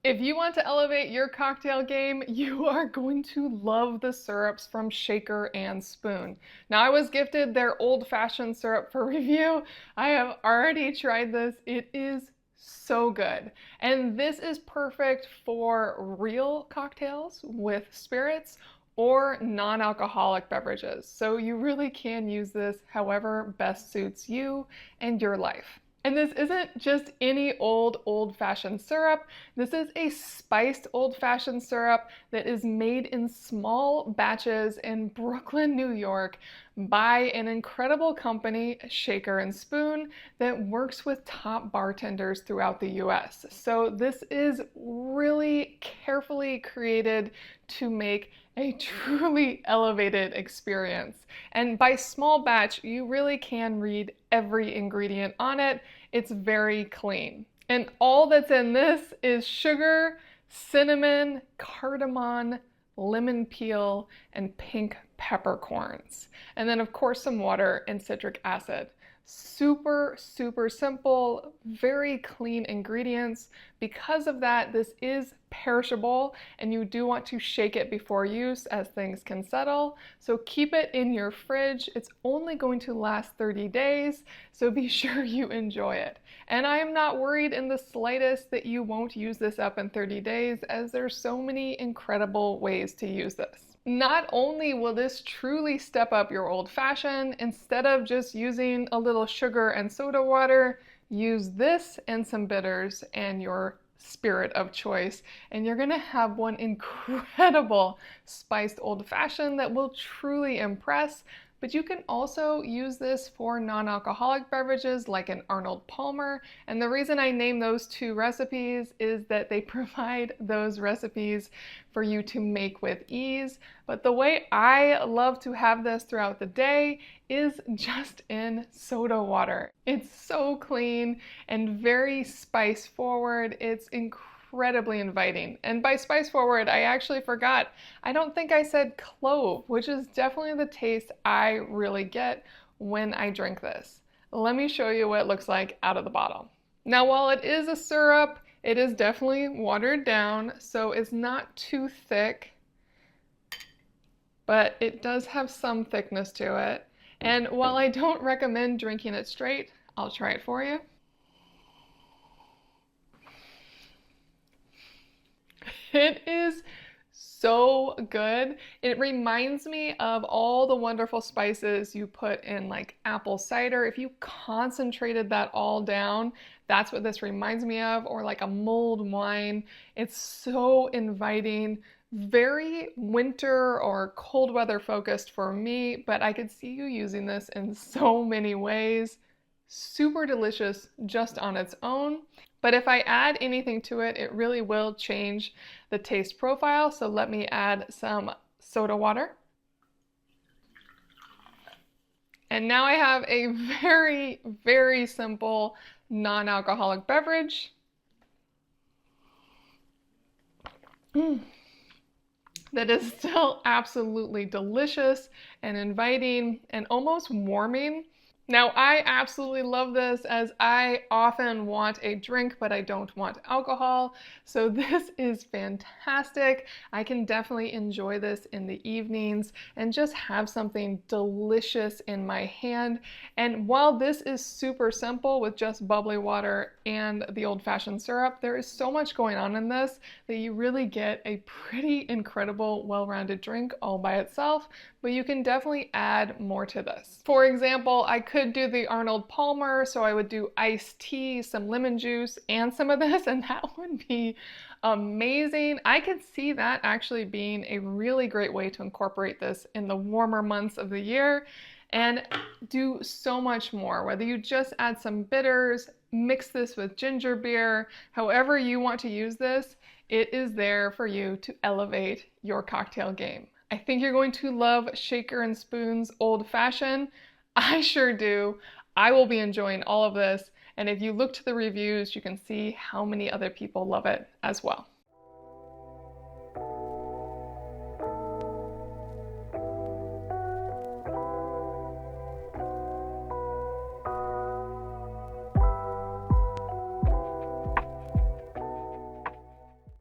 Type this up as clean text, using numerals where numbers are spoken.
If you want to elevate your cocktail game, you are going to love the syrups from Shaker and Spoon. Now, I was gifted their old-fashioned syrup for review. I have already tried this. It is so good. And this is perfect for real cocktails with spirits or non-alcoholic beverages. So you really can use this however best suits you and your life. And this isn't just any old-fashioned syrup. This is a spiced old-fashioned syrup that is made in small batches in Brooklyn, New York by an incredible company, Shaker and Spoon, that works with top bartenders throughout the US. So this is really carefully created to make a truly elevated experience. And by small batch, you really can read every ingredient on it. It's very clean. And all that's in this is sugar, cinnamon, cardamom, lemon peel, and pink peppercorns. And then of course some water and citric acid. Super, super simple, very clean ingredients. Because of that, this is perishable and you do want to shake it before use as things can settle. So keep it in your fridge. It's only going to last 30 days, so be sure you enjoy it. And I am not worried in the slightest that you won't use this up in 30 days, as there's so many incredible ways to use this. Not only will this truly step up your old fashioned, instead of just using a little sugar and soda water, use this and some bitters and your spirit of choice, and you're gonna have one incredible spiced old fashioned that will truly impress. But you can also use this for non-alcoholic beverages like an Arnold Palmer. And the reason I name those two recipes is that they provide those recipes for you to make with ease. But the way I love to have this throughout the day is just in soda water. It's so clean and very spice forward. It's incredibly inviting. And by spice forward, I actually forgot. I don't think I said clove, which is definitely the taste I really get when I drink this. Let me show you what it looks like out of the bottle. Now, while it is a syrup, it is definitely watered down, so it's not too thick, but it does have some thickness to it. And while I don't recommend drinking it straight, I'll try it for you. It is so good. It reminds me of all the wonderful spices you put in like apple cider. If you concentrated that all down, that's what this reminds me of, or like a mulled wine. It's so inviting, very winter or cold weather focused for me, but I could see you using this in so many ways. Super delicious just on its own. But if I add anything to it, it really will change the taste profile. So let me add some soda water. And now I have a very, very simple non-alcoholic beverage. That is still absolutely delicious and inviting and almost warming. Now, I absolutely love this, as I often want a drink, but I don't want alcohol. So this is fantastic. I can definitely enjoy this in the evenings and just have something delicious in my hand. And while this is super simple with just bubbly water and the old-fashioned syrup, there is so much going on in this that you really get a pretty incredible, well-rounded drink all by itself, but you can definitely add more to this. For example, I could do the Arnold Palmer, so I would do iced tea, some lemon juice, and some of this, and that would be amazing. I could see that actually being a really great way to incorporate this in the warmer months of the year and do so much more. Whether you just add some bitters, mix this with ginger beer, however you want to use this, it is there for you to elevate your cocktail game. I think you're going to love Shaker and Spoon's Old Fashioned. I sure do. I will be enjoying all of this. And if you look to the reviews, you can see how many other people love it as well.